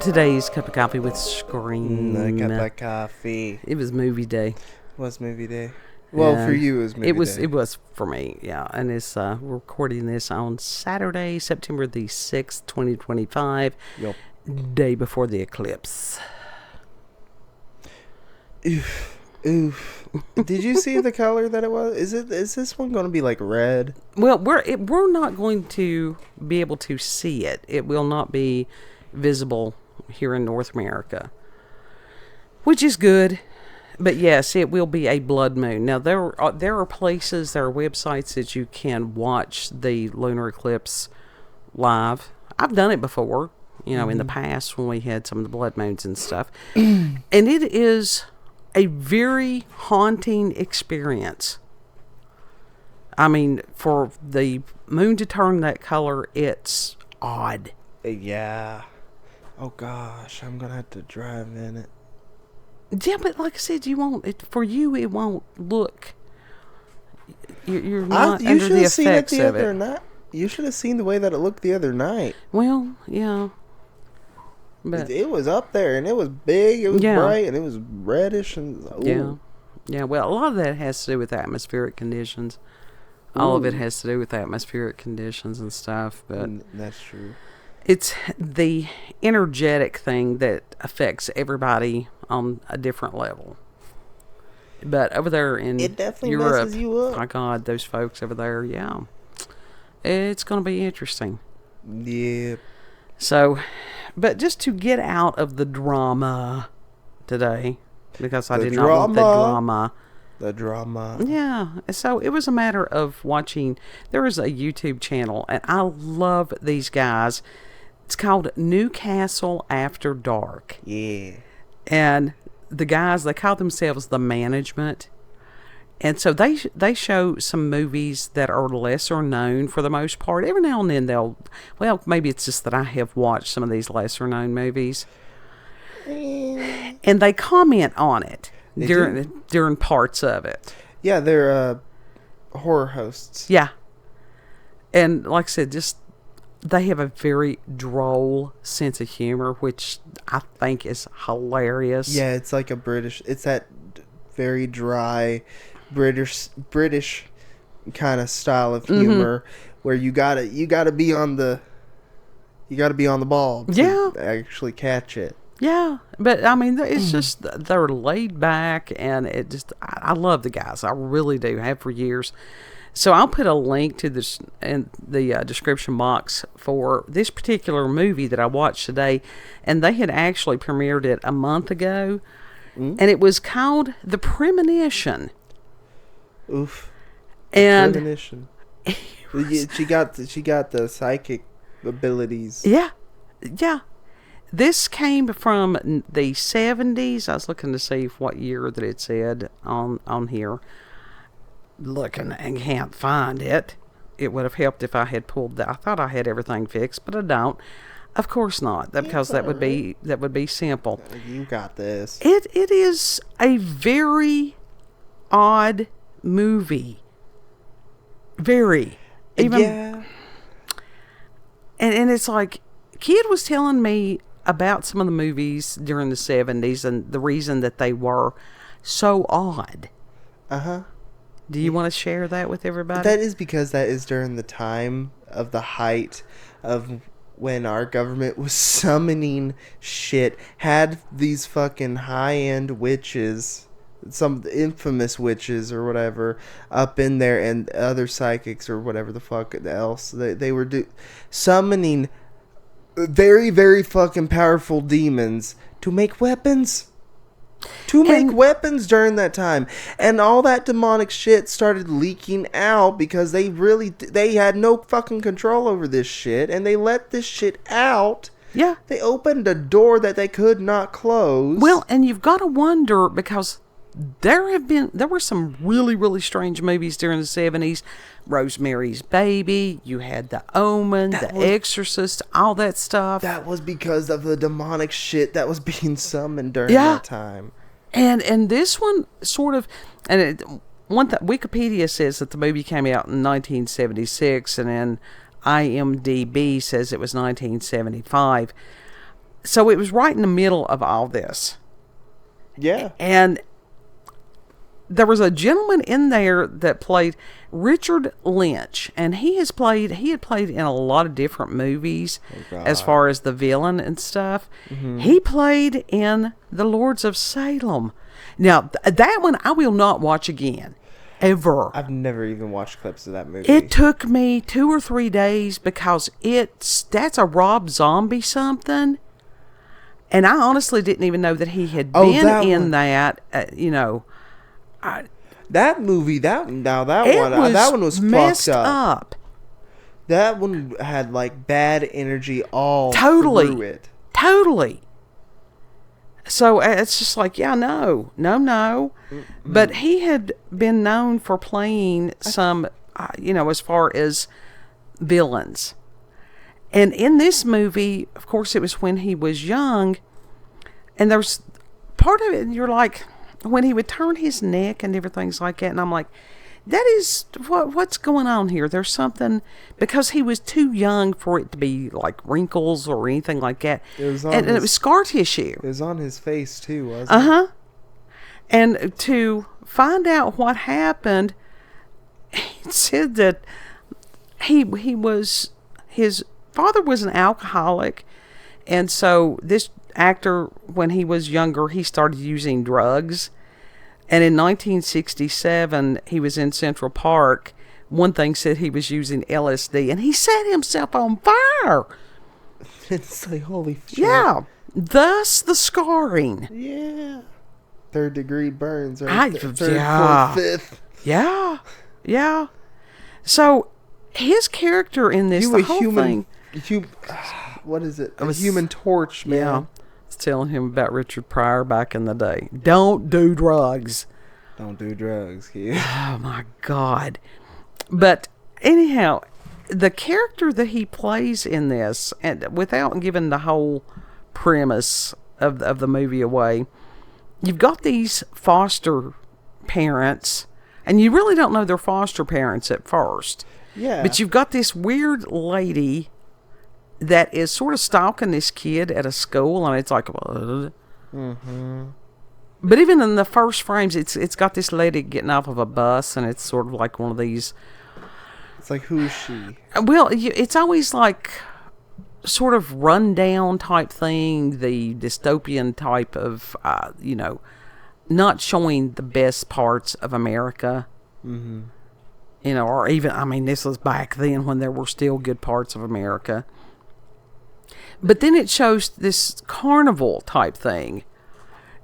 today's cup of coffee with Scream. Cup of coffee. It was movie day. It was movie day. Well, for you, it was movie day. It was for me, yeah. And it's we're recording this on Saturday, September the 6th, 2025. Yep. Day before the eclipse. Oof. Did you see the color that it was? Is this one going to be like red? Well, we're not going to be able to see it. It will not be visible here in North America, which is good. But yes, it will be a blood moon. Now there are places, there are websites that you can watch the lunar eclipse live. I've done it before, in the past when we had some of the blood moons and stuff, and it is a very haunting experience. I mean, for the moon to turn that color, it's odd. Yeah. Oh gosh, I'm gonna have to drive in it. Yeah, but like I said, you won't. For you, it won't look. You're not under the effects of it. You should have seen the way that it looked the other night. Well, yeah. But it was up there, and it was big, it was bright, and it was reddish, and yeah. Well, a lot of that has to do with atmospheric conditions. All of it has to do with atmospheric conditions and stuff. But that's true. It's the energetic thing that affects everybody on a different level. But over there in it definitely Europe, messes you up. My God, those folks over there, yeah, it's going to be interesting. Yeah. So, but just to get out of the drama today, because I did not want the drama. The drama. Yeah. So it was a matter of watching. There is a YouTube channel, and I love these guys. It's called Newcastle After Dark. Yeah. And the guys, they call themselves The Management. And so they show some movies that are lesser known for the most part. Every now and then maybe it's just that I have watched some of these lesser known movies. And they comment on it during parts of it. Yeah, they're horror hosts. Yeah. And like I said, they have a very droll sense of humor, which I think is hilarious. Yeah, it's like it's that very dry British kind of style of humor where you gotta be on the ball to actually catch it. Yeah, but I mean, it's just they're laid back, and I love the guys. I really do. Have for years. So I'll put a link to this in the description box for this particular movie that I watched today, and they had actually premiered it a month ago, and it was called The Premonition. Oof. And Premonition. She got the psychic abilities. Yeah. This came from the 70s. I was looking to see what year that it said on here. Looking and can't find it. It would have helped if I had pulled that. I thought I had everything fixed, but I don't. Of course not, because that would be simple. You got this. It is a very odd movie. Very. Yeah. And it's like, Kid was telling me about some of the movies during the 70s and the reason that they were so odd. Uh-huh. Do you want to share that with everybody? That is because that is during the time of the height of when our government was summoning shit, had these fucking high-end witches, some infamous witches or whatever, up in there, and other psychics or whatever the fuck else. They were summoning very, very fucking powerful demons to make weapons. Make weapons during that time, and all that demonic shit started leaking out because they had no fucking control over this shit, and they let this shit out. Yeah, they opened a door that they could not close. Well, and you've got to wonder, because there were some really, really strange movies during the 70s. Rosemary's Baby, you had The Omen, Exorcist, all that stuff. That was because of the demonic shit that was being summoned during that time. And this one sort of, Wikipedia says that the movie came out in 1976, and then IMDb says it was 1975. So it was right in the middle of all this. Yeah. And there was a gentleman in there that played Richard Lynch, and he had played in a lot of different movies as far as the villain and stuff. He played in The Lords of Salem. Now, that one I will not watch again. Ever. I've never even watched clips of that movie. It took me 2 or 3 days because that's a Rob Zombie something. And I honestly didn't even know that he had been in that, that movie, that one was messed fucked up. That one had like bad energy all Totally. through it. Totally. So it's just like, yeah, no. But he had been known for playing some, as far as villains. And in this movie, of course, it was when he was young. And there's part of it, and you're like, when he would turn his neck and different things like that. And I'm like, that is, what's going on here? There's something, because he was too young for it to be like wrinkles or anything like that. And it was scar tissue. It was on his face too, wasn't it? And to find out what happened, he said that his father was an alcoholic. And so this actor, when he was younger, he started using drugs. And in 1967, he was in Central Park. One thing said he was using LSD, and he set himself on fire. It's like, holy shit. Yeah. Thus the scarring. Yeah. 3rd degree burns. Right? Third, 4th, 5th. Yeah. Yeah. So his character in this, the whole thing. What is it? A Human Torch, man. Yeah. Telling him about Richard Pryor back in the day. Don't do drugs. Don't do drugs, kid. Oh my God. But anyhow, the character that he plays in this, and without giving the whole premise of the movie away, you've got these foster parents, and you really don't know they're foster parents at first. Yeah. But you've got this weird lady that is sort of stalking this kid at a school, and it's like, but even in the first frames, it's got this lady getting off of a bus, and it's sort of like one of these. It's like, who is she? Well, it's always like sort of rundown type thing, the dystopian type of, not showing the best parts of America. Or even, this was back then when there were still good parts of America. But then it shows this carnival type thing.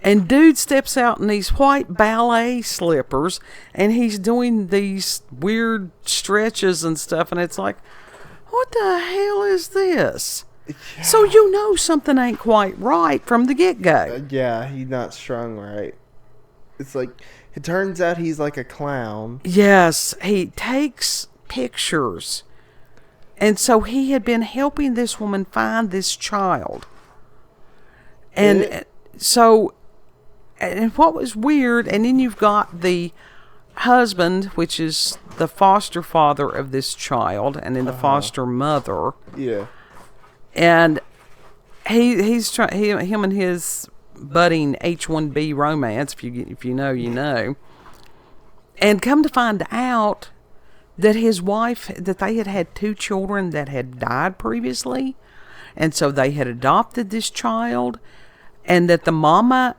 And dude steps out in these white ballet slippers, and he's doing these weird stretches and stuff. And it's like, what the hell is this? Yeah. So you know something ain't quite right from the get-go. Yeah, he's not strung right. It's like, it turns out he's like a clown. Yes, he takes pictures. And so he had been helping this woman find this child. And and what was weird, and then you've got the husband, which is the foster father of this child, and then the foster mother. Yeah. And he's trying, him and his budding H-1B romance, if you know, you know. And come to find out that his wife, that they had 2 children that had died previously, and so they had adopted this child, and that the mama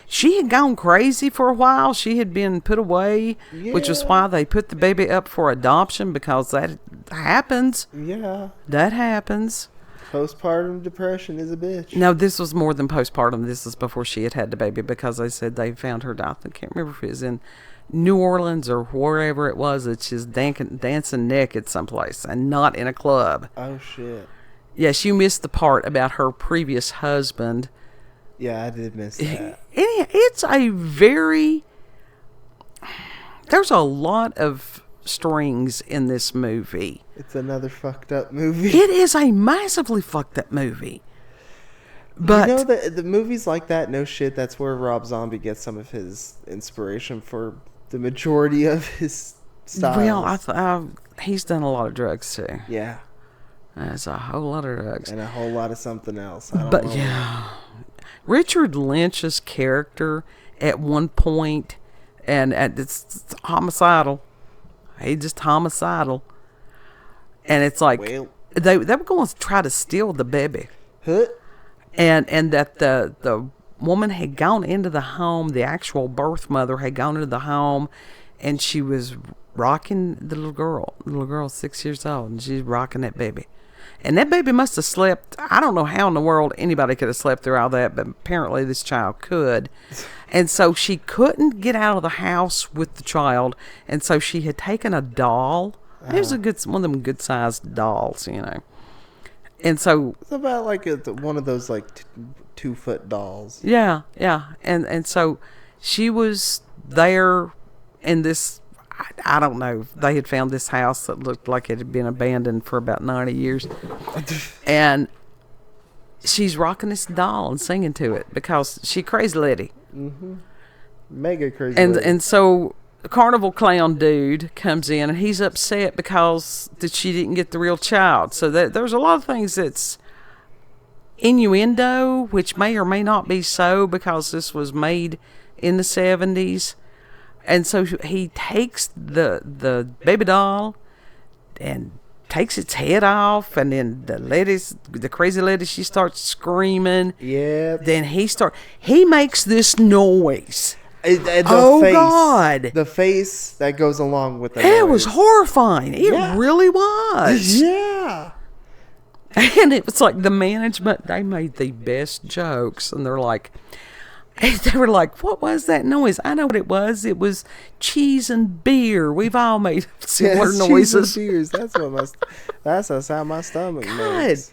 she had gone crazy for a while. She had been put away, which was why they put the baby up for adoption, because that happens. Yeah. That happens. Postpartum depression is a bitch. No, this was more than postpartum. This is before she had the baby, because they said they found her. I can't remember if it was in New Orleans or wherever it was. It's just dancing naked someplace and not in a club. Oh, shit. Yes, you missed the part about her previous husband. Yeah, I did miss that. It's there's a lot of strings in this movie. It's another fucked up movie. It is a massively fucked up movie. But the movies like that, no shit, that's where Rob Zombie gets some of his inspiration for the majority of his styles. Well, he's done a lot of drugs too. Yeah. That's a whole lot of drugs. And a whole lot of something else. I don't But know. yeah, Richard Lynch's character at one point, and it's homicidal. He just homicidal, and it's like Well. they were going to try to steal the baby, Huh? and that the woman had gone into the home. The actual birth mother had gone into the home, and she was rocking the little girl. The little girl's 6 years old, and she's rocking that baby. And that baby must have slept. I don't know how in the world anybody could have slept through all that, but apparently this child could. And so she couldn't get out of the house with the child, and so she had taken a doll. It was one of them good sized dolls, you know. And so It's about like one of those like 2-foot dolls. yeah, and so she was there in this. I don't know. They had found this house that looked like it had been abandoned for about 90 years. And she's rocking this doll and singing to it because she crazy lady. Mega crazy. And so the carnival clown dude comes in and he's upset because that she didn't get the real child. So there's a lot of things that's innuendo, which may or may not be so because this was made in the 70s. And so he takes the baby doll and takes its head off, and then the crazy lady, she starts screaming. Yeah. Then he makes this noise. The Oh, face, God. The face that goes along with it. It was horrifying. It Yeah. really was. Yeah. And it was like the management, they made the best jokes, and they were like, what was that noise? I know what it was. It was cheese and beer. We've all made similar noises. Cheese and beers. That's the sound my stomach God. makes.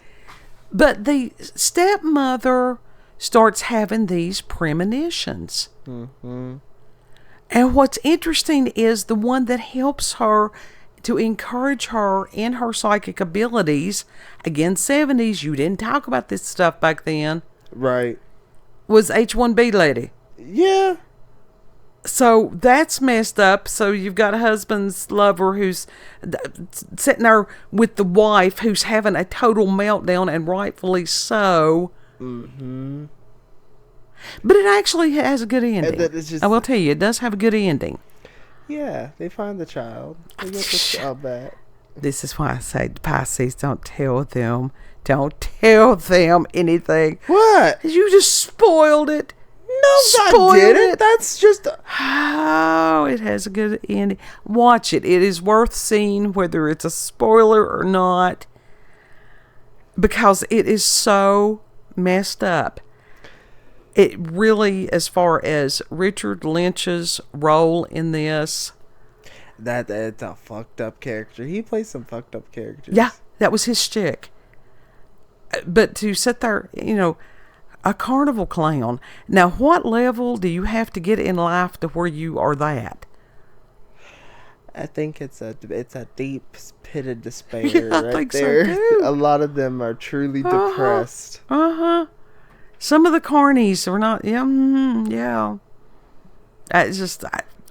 But the stepmother starts having these premonitions. Mm-hmm. And what's interesting is the one that helps her to encourage her in her psychic abilities. Again, 70s, you didn't talk about this stuff back then. Right. Was H1B lady. Yeah. So that's messed up. So you've got a husband's lover who's sitting there with the wife who's having a total meltdown, and rightfully so. Mm-hmm. But it actually has a good ending. I will tell you, it does have a good ending. Yeah, they find the child. They get the child back. This is why I say, Pisces, don't tell them. Don't tell them anything. What? You just spoiled it. No, I didn't. That's just... Oh, it has a good ending. Watch it. It is worth seeing, whether it's a spoiler or not, because it is so messed up. It really, as far as Richard Lynch's role in this... That's a fucked up character. He plays some fucked up characters. Yeah, that was his shtick. But to sit there, a carnival clown. Now, what level do you have to get in life to where you are that? I think it's a deep pit of despair I think there. so too. A lot of them are truly depressed. Some of the carnies are not. Yeah. It's just,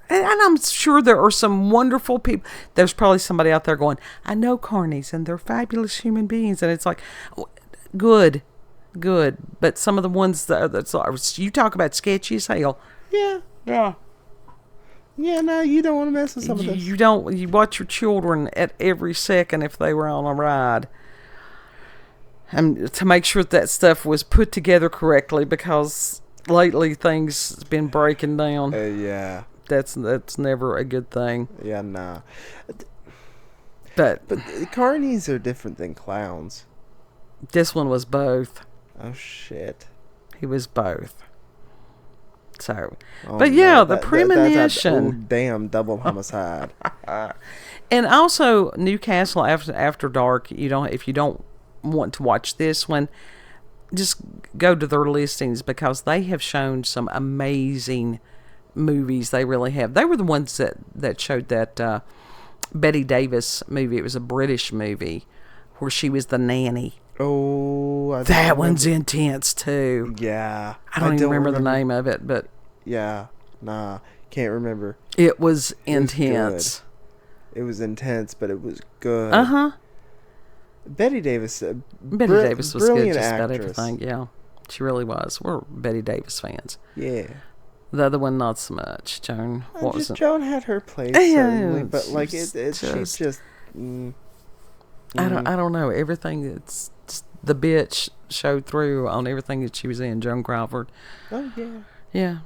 and I'm sure there are some wonderful people. There's probably somebody out there going, I know carnies and they're fabulous human beings, and it's like, good. But some of the ones that's you talk about sketchy as hell. Yeah. No, you don't want to mess with some of this. You don't. You watch your children at every second if they were on a ride, and to make sure that stuff was put together correctly, because lately things have been breaking down. Yeah. That's never a good thing. Yeah, nah. But carnies are different than clowns. This one was both. Oh shit. He was both. So, Oh, but yeah, no, the premonition. Oh, damn, double homicide. And also Newcastle After Dark. If you don't want to watch this one, just go to their listings, because they have shown some amazing movies. They really have. They were the ones that showed that Betty Davis movie. It was a British movie where she was the nanny. Oh, that one's intense too. Yeah, I don't even remember the name of it, but yeah, can't remember. It was intense. It was intense, but it was good. Betty Davis. Betty Davis was good brilliant just about actress. everything. Yeah, she really was. We're Betty Davis fans. Yeah. The other one, not so much. Joan, what was it? Joan had her place, Yeah, certainly, but like she's she just. I don't know. Everything that's the bitch showed through on everything that she was in. Joan Crawford. Oh yeah. Yeah,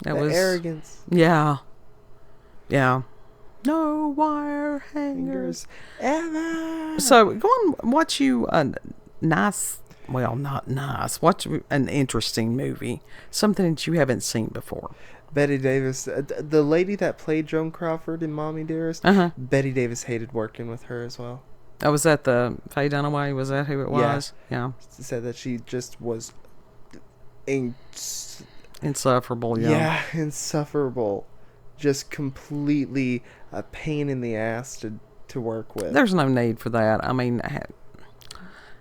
that The was arrogance. Yeah. Yeah. No wire hangers. Ever. So go on, watch you a nice. Well, not nice. Watch an interesting movie, something that you haven't seen before. Betty Davis, the lady that played Joan Crawford in Mommy Dearest. Betty Davis hated working with her as well. Oh, was that the Faye Dunaway? Was that who it was? Yeah. Said that she just was Insufferable. Yeah, insufferable. Just completely a pain in the ass to work with. There's no need for that. I mean,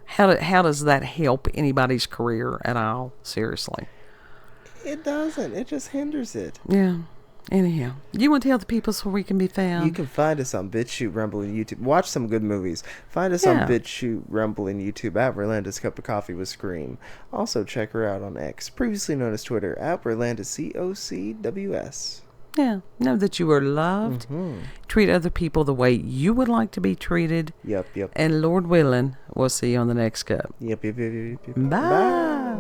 how does that help anybody's career at all? Seriously. It doesn't. It just hinders it. Yeah. Anyhow, you want to tell the people where we can be found? You can find us on BitChute, Rumble, and YouTube. Watch some good movies. Find us on BitChute, Rumble, and YouTube at Rolanda's Cup of Coffee with Scream. Also, check her out on X, previously known as Twitter, at Rolanda COCWS. Yeah. Know that you are loved. Treat other people the way you would like to be treated. Yep. And Lord willing, we'll see you on the next cup. Yep. Bye.